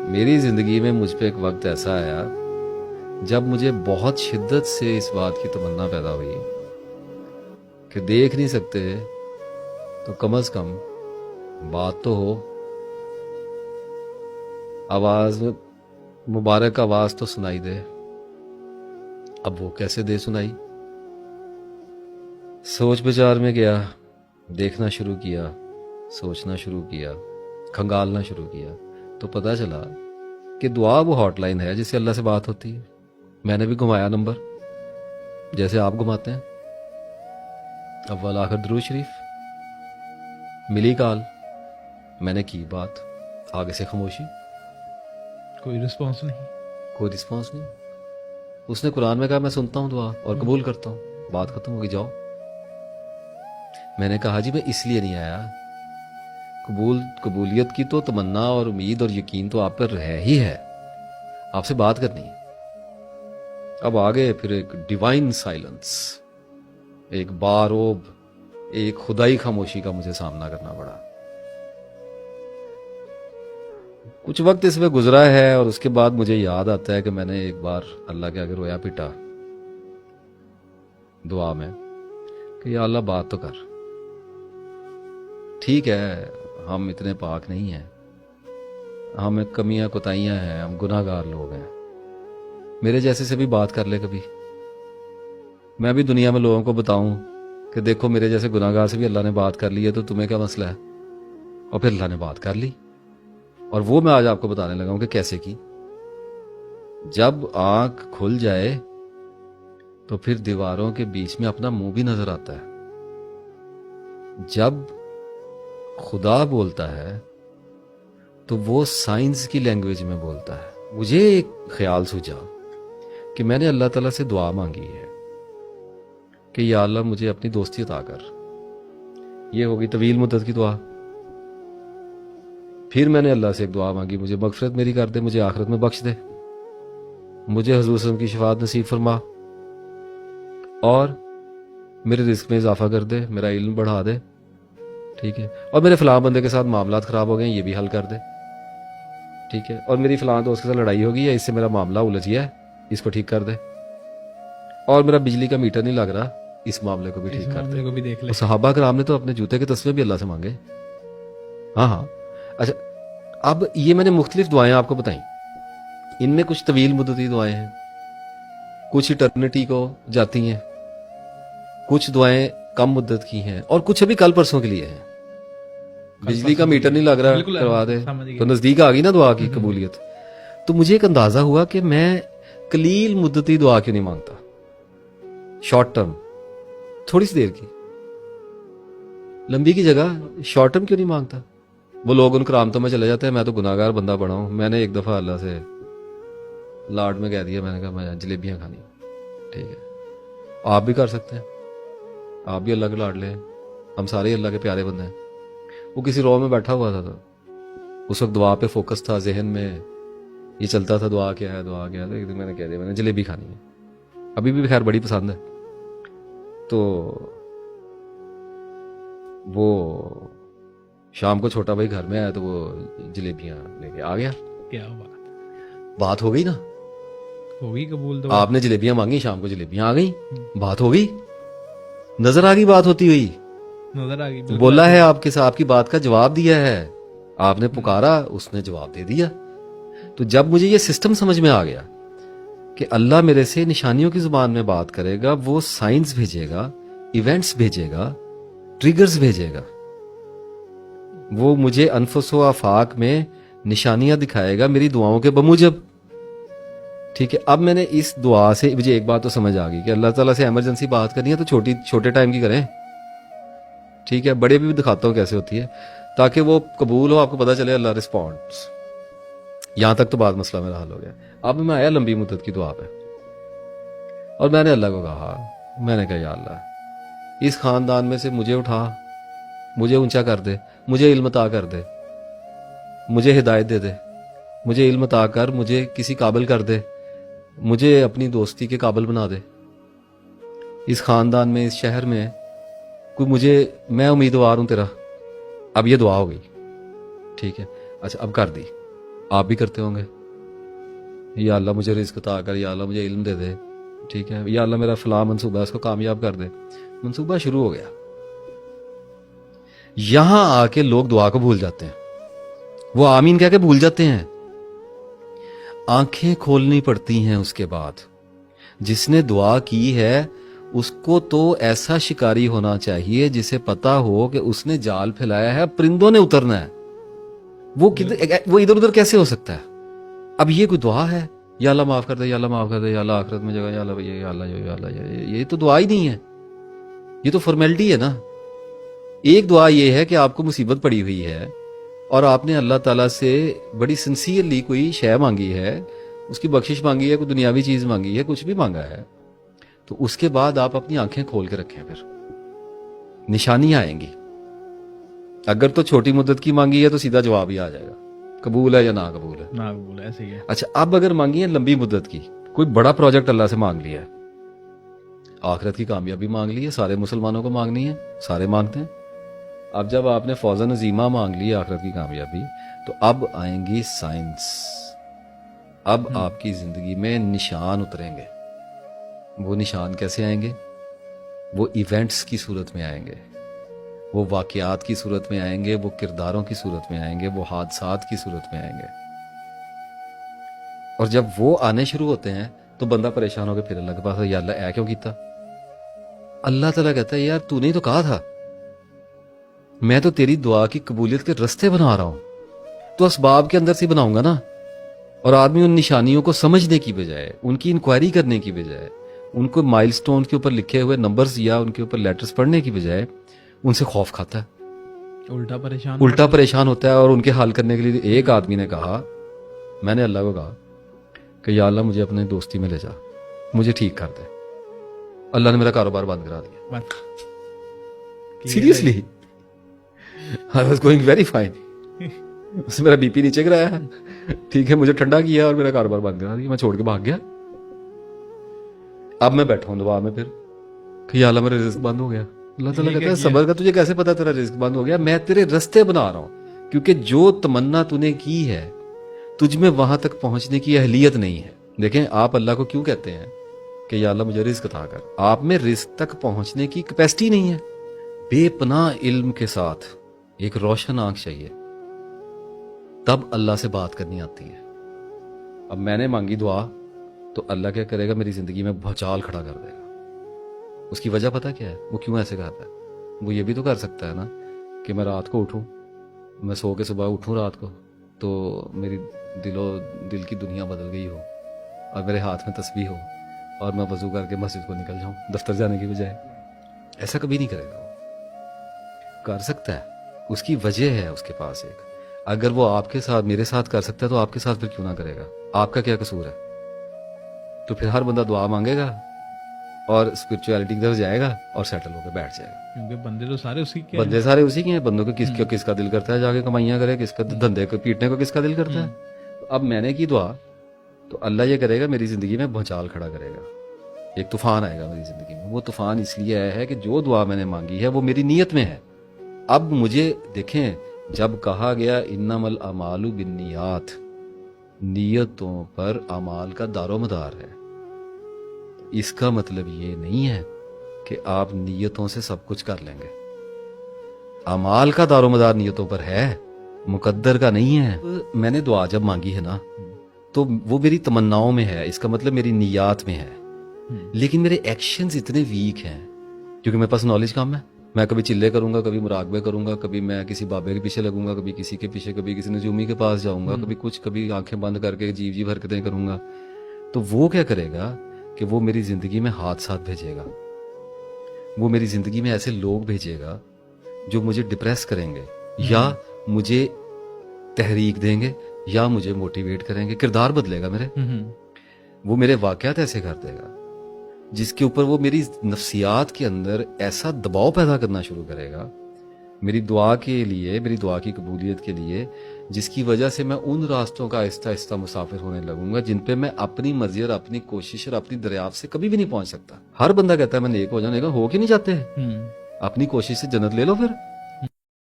میری زندگی میں مجھ پہ ایک وقت ایسا آیا جب مجھے بہت شدت سے اس بات کی تمنا پیدا ہوئی کہ دیکھ نہیں سکتے تو کم از کم بات تو ہو، آواز مبارک آواز تو سنائی دے۔ اب وہ کیسے دے سنائی؟ سوچ بچار میں گیا، دیکھنا شروع کیا، سوچنا شروع کیا، کھنگالنا شروع کیا، تو پتہ چلا کہ دعا وہ ہاٹ لائن ہے جس سے اللہ سے بات ہوتی ہے۔ میں نے بھی گھمایا نمبر جیسے آپ گھماتے ہیں، اول آخر درود شریف، ملی کال، میں نے کی بات، آگے سے خاموشی، کوئی رسپانس نہیں۔ کوئی رسپانس نہیں۔ اس نے قرآن میں کہا میں سنتا ہوں دعا اور قبول کرتا ہوں، بات ختم ہوگی، جاؤ۔ میں نے کہا جی میں اس لیے نہیں آیا، قبولیت کی تو تمنا اور امید اور یقین تو آپ پر ہے ہی ہے، آپ سے بات کرنی ہے۔ اب آگے پھر ایک ڈیوائن سائلنس، ایک باروب، ایک خدائی خاموشی کا مجھے سامنا کرنا پڑا۔ کچھ وقت اس میں گزرا ہے اور اس کے بعد مجھے یاد آتا ہے کہ میں نے ایک بار اللہ کے آگے رویا پیٹا دعا میں کہ یا اللہ بات تو کر۔ ٹھیک ہے ہم اتنے پاک نہیں ہیں، ہمیں کمیاں کوتاہیاں ہیں، ہم گناہ گار لوگ ہیں، میرے جیسے سے بھی بات کر لے کبھی، میں بھی دنیا میں لوگوں کو بتاؤں کہ دیکھو میرے جیسے گناہ گار سے بھی اللہ نے بات کر لی ہے، تو تمہیں کیا مسئلہ ہے؟ اور پھر اللہ نے بات کر لی، اور وہ میں آج آپ کو بتانے لگا ہوں کہ کیسے کی۔ جب آنکھ کھل جائے تو پھر دیواروں کے بیچ میں اپنا منہ بھی نظر آتا ہے۔ جب خدا بولتا ہے تو وہ سائنس کی لینگویج میں بولتا ہے۔ مجھے ایک خیال سوچا کہ میں نے اللہ تعالیٰ سے دعا مانگی ہے کہ یا اللہ مجھے اپنی دوستی عطا کر، یہ ہوگی طویل مدت کی دعا۔ پھر میں نے اللہ سے ایک دعا مانگی، مجھے مغفرت میری کر دے، مجھے آخرت میں بخش دے، مجھے حضور صلی اللہ علیہ وسلم کی شفاعت نصیب فرما، اور میرے رزق میں اضافہ کر دے، میرا علم بڑھا دے، ٹھیک ہے، اور میرے فلاں بندے کے ساتھ معاملات خراب ہو گئے ہیں، یہ بھی حل کر دے، ٹھیک ہے، اور میری فلاں دوست کے ساتھ لڑائی ہوگی ہے، اس سے میرا معاملہ الجھ گیا ہے، اس کو ٹھیک کر دے، اور میرا بجلی کا میٹر نہیں لگ رہا، اس معاملے کو بھی ٹھیک کر دے۔ کو بھی دیکھ لے۔ اور صحابہ کرام نے تو اپنے جوتے کے تسمے بھی اللہ سے مانگے۔ ہاں ہاں، اچھا اب یہ میں نے مختلف دعائیں آپ کو بتائیں، ان میں کچھ طویل مدتی دعائیں ہیں، کچھ ایٹرنٹی کو جاتی ہیں، کچھ دعائیں کم مدت کی ہیں، اور کچھ ابھی کل پرسوں کے لیے ہیں۔ بجلی کا میٹر نہیں لگ رہا، کروا دے، تو نزدیک آ گئی نا دعا کی قبولیت۔ تو مجھے ایک اندازہ ہوا کہ میں قلیل مدتی دعا کیوں نہیں مانگتا، شارٹ ٹرم، تھوڑی سی دیر کی، لمبی کی جگہ شارٹ ٹرم کیوں نہیں مانگتا؟ وہ لوگ ان کرامتوں میں چلے جاتے ہیں، میں تو گناہ گار بندہ بڑا ہوں۔ میں نے ایک دفعہ اللہ سے لاڈ میں کہہ دیا، میں نے کہا میں جلیبیاں کھانی، ٹھیک ہے، آپ بھی کر سکتے ہیں، آپ بھی اللہ کے لاڈ لیں، ہم سارے اللہ کے پیارے بندے ہیں۔ وہ کسی رو میں بیٹھا ہوا تھا، تو اس وقت دعا پہ فوکس تھا، ذہن میں یہ چلتا تھا دعا کیا ہے، دعا کیا ہے، تو ایک دن میں نے کہہ دیا میں نے جلیبی کھانی ہے، ابھی بھی خیر بڑی پسند ہے۔ تو وہ شام کو چھوٹا بھائی گھر میں آیا تو وہ جلیبیاں لے کے آ گیا۔ کیا بات ہو گئی نا، ہوگی قبول تو آپ نے جلیبیاں مانگی، شام کو جلیبیاں آ گئی، بات ہو گئی، نظر آ گئی بات ہوتی ہوئی، نظر آ گئی، بولا ہے آپ کے ساتھ، آپ کی بات کا جواب دیا ہے، آپ نے پکارا، اس نے جواب دے دیا۔ تو جب مجھے یہ سسٹم سمجھ میں آ گیا کہ اللہ میرے سے نشانیوں کی زبان میں بات کرے گا، وہ سائنس بھیجے گا، ایونٹس بھیجے گا، ٹریگرز بھیجے گا، وہ مجھے انفس و آفاق میں نشانیاں دکھائے گا میری دعاؤں کے بموجب، ٹھیک ہے۔ اب میں نے اس دعا سے مجھے ایک بات تو سمجھ آ گئی کہ اللہ تعالیٰ سے ایمرجنسی بات کرنی ہے تو چھوٹے ٹائم کی کریں، ٹھیک ہے، بڑے بھی دکھاتا ہوں کیسے ہوتی ہے، تاکہ وہ قبول ہو، آپ کو پتا چلے اللہ رسپونڈس۔ یہاں تک تو بات مسئلہ میرا حل ہو گیا۔ اب میں آیا لمبی مدت کی دعا پہ، اور میں نے اللہ کو کہا، میں نے کہا یا اللہ اس خاندان میں سے مجھے اٹھا، مجھے اونچا کر دے، مجھے علم عطا کر دے، مجھے ہدایت دے دے، مجھے علم عطا کر، مجھے کسی قابل کر دے، مجھے اپنی دوستی کے قابل بنا دے، اس خاندان میں، اس شہر میں کوئی مجھے، میں امیدوار ہوں تیرا۔ اب یہ دعا ہو گئی، ٹھیک ہے، اچھا اب کر دی، آپ بھی کرتے ہوں گے, یا اللہ مجھے رزق عطا کر, یا اللہ مجھے علم دے دے, ٹھیک ہے, یا اللہ میرا فلاں منصوبہ ہے اس کو کامیاب کر دے. منصوبہ شروع ہو گیا. یہاں آ کے لوگ دعا کو بھول جاتے ہیں, وہ آمین کہہ کے بھول جاتے ہیں. آنکھیں کھولنی پڑتی ہیں اس کے بعد. جس نے دعا کی ہے اس کو تو ایسا شکاری ہونا چاہیے جسے پتا ہو کہ اس نے جال پھیلایا ہے, پرندوں نے اترنا ہے. وہ ادھر ادھر کیسے ہو سکتا ہے؟ اب یہ کوئی دعا ہے؟ یا اللہ معاف کر دے, یا اللہ معاف کر دے, یا اللہ آخرت میں جگہ, یا اللہ یا اللہ یا اللہ, یہ تو دعا ہی نہیں ہے, یہ تو فارمیلٹی ہے نا. ایک دعا یہ ہے کہ آپ کو مصیبت پڑی ہوئی ہے اور آپ نے اللہ تعالیٰ سے بڑی سنسیئرلی کوئی شے مانگی ہے, اس کی بخشش مانگی ہے, کوئی دنیاوی چیز مانگی ہے, کچھ بھی مانگا ہے, تو اس کے بعد آپ اپنی آنکھیں کھول کے رکھیں, پھر نشانیاں آئیں گی. اگر تو چھوٹی مدت کی مانگی ہے تو سیدھا جواب ہی آ جائے گا, قبول ہے یا نہ قبول ہے. نہ قبول ہے, ایسے ہی ہے. اچھا, اب اگر مانگی ہے لمبی مدت کی, کوئی بڑا پروجیکٹ اللہ سے مانگ لیا ہے, آخرت کی کامیابی مانگ لی ہے, سارے مسلمانوں کو مانگنی ہے, سارے مانگتے ہیں. اب جب آپ نے فوزن عظیمہ مانگ لی آخرت کی کامیابی, تو اب آئیں گی سائنس. اب آپ کی زندگی میں نشان اتریں گے. وہ نشان کیسے آئیں گے؟ وہ ایونٹس کی صورت میں آئیں گے, وہ واقعات کی صورت میں آئیں گے, وہ کرداروں کی صورت میں آئیں گے, وہ حادثات کی صورت میں آئیں گے. اور جب وہ آنے شروع ہوتے ہیں تو بندہ پریشان ہو کے پھر اللہ کے پاس, یا اللہ اے کیوں کیتا؟ اللہ تعالیٰ کہتا ہے یار تو نے تو کہا تھا, میں تو تیری دعا کی قبولیت کے رستے بنا رہا ہوں, تو اسباب کے اندر سے بناؤں گا نا. اور آدمی ان نشانیوں کو سمجھنے کی بجائے, ان کی انکوائری کرنے کی بجائے, ان کو مائل سٹون کے اوپر لکھے ہوئے نمبرز یا ان کے اوپر لیٹرز پڑھنے کی بجائے ان سے خوف کھاتا ہے, الٹا پریشان ہوتا ہے. اور ان کے حل کرنے کے لیے ایک آدمی نے کہا, میں نے اللہ کو کہا کہ یا اللہ مجھے اپنے دوستی میں لے جا, مجھے ٹھیک کر دے. اللہ نے میرا کاروبار بند کرا دیا. Seriously, I was going very fine. اس سے میرا بی پی نیچے گرایا ہے, ٹھیک ہے, مجھے ٹھنڈا کیا اور میرا کاروبار بند کرا دیا, میں چھوڑ کے بھاگ گیا. اب میں بیٹھا ہوں دعا میں پھر کہ یا اللہ میرا رزق بند ہو گیا. اللہ تعالیٰ کہتا ہے صبر کا, تجھے کیسے پتا تیرا رزق بند ہو گیا؟ میں تیرے رستے بنا رہا ہوں, کیونکہ جو تمنا تو نے کی ہے تجھ میں وہاں تک پہنچنے کی اہلیت نہیں ہے. دیکھیں آپ اللہ کو کیوں کہتے ہیں کہ یا اللہ مجھے رزق عطا کر؟ آپ میں رزق تک پہنچنے کی کیپیسٹی نہیں ہے. بے پناہ علم کے ساتھ ایک روشن آنکھ چاہیے, تب اللہ سے بات کرنی آتی ہے. اب میں نے مانگی دعا تو اللہ کیا کرے گا؟ میری زندگی میں بھوچال کھڑا کر دے گا. اس کی وجہ پتہ کیا ہے؟ وہ کیوں ایسے کرتا ہے؟ وہ یہ بھی تو کر سکتا ہے نا کہ میں رات کو اٹھوں, میں سو کے صبح اٹھوں رات کو, تو میری دل کی دنیا بدل گئی ہو اور میرے ہاتھ میں تسبیح ہو اور میں وضو کر کے مسجد کو نکل جاؤں دفتر جانے کی بجائے. ایسا کبھی نہیں کرے گا. وہ کر سکتا ہے, اس کی وجہ ہے اس کے پاس ایک. اگر وہ آپ کے ساتھ, میرے ساتھ کر سکتا ہے تو آپ کے ساتھ پھر کیوں نہ کرے گا؟ آپ کا کیا قصور ہے؟ تو پھر ہر بندہ دعا مانگے گا اور اسپرچویلٹی کی طرف جائے گا اور سیٹل ہو کے بیٹھ جائے گا. کیونکہ بندے تو سارے اسی کے بندے سارے اسی کے ہیں. بندوں کو کس کا دل کرتا ہے جا کے کمائیاں کرے, کس کا دھندے کو پیٹنے کو کس کا دل کرتا ہے. اب میں نے کی دعا تو اللہ یہ کرے گا, میری زندگی میں بھونچال کھڑا کرے گا, ایک طوفان آئے گا میری زندگی میں. وہ طوفان اس لیے آیا ہے کہ جو دعا میں نے مانگی ہے وہ میری نیت میں ہے. اب مجھے دیکھیں, جب کہا گیا انما الاعمال بالنیات, نیتوں پر اعمال کا دار و مدار ہے, اس کا مطلب یہ نہیں ہے کہ آپ نیتوں سے سب کچھ کر لیں گے. اعمال کا دار و مدار نیتوں پر ہے, مقدر کا نہیں ہے. میں نے دعا جب مانگی ہے نا تو وہ میری تمناؤں میں ہے, اس کا مطلب میری نیات میں ہے. لیکن میرے ایکشنز اتنے ویک ہیں کیونکہ میرے پاس نالج کم ہے. میں کبھی چلے کروں گا, کبھی مراقبے کروں گا, کبھی میں کسی بابے کے پیچھے لگوں گا, کبھی کسی کے پیچھے, کبھی کسی نجومی کے پاس جاؤں گا, کبھی کچھ, کبھی آنکھیں بند کر کے عجیب حرکتیں کروں گا. تو وہ کیا کرے گا کہ وہ میری زندگی میں حادثات بھیجے گا, وہ میری زندگی میں ایسے لوگ بھیجے گا جو مجھے ڈپریس کریں گے, یا مجھے تحریک دیں گے, یا مجھے موٹیویٹ کریں گے. کردار بدلے گا میرے. وہ میرے واقعات ایسے کر دے گا جس کے اوپر وہ میری نفسیات کے اندر ایسا دباؤ پیدا کرنا شروع کرے گا میری دعا کے لیے, میری دعا کی قبولیت کے لیے, جس کی وجہ سے میں ان راستوں کا آہستہ آہستہ مسافر ہونے لگوں گا جن پہ میں اپنی مرضی اور اپنی کوشش اور اپنی دریافت سے کبھی بھی نہیں پہنچ سکتا. ہر بندہ کہتا ہے میں نیک ہو جاؤں, ہو کے نہیں جاتے. اپنی کوشش سے جنت لے لو پھر.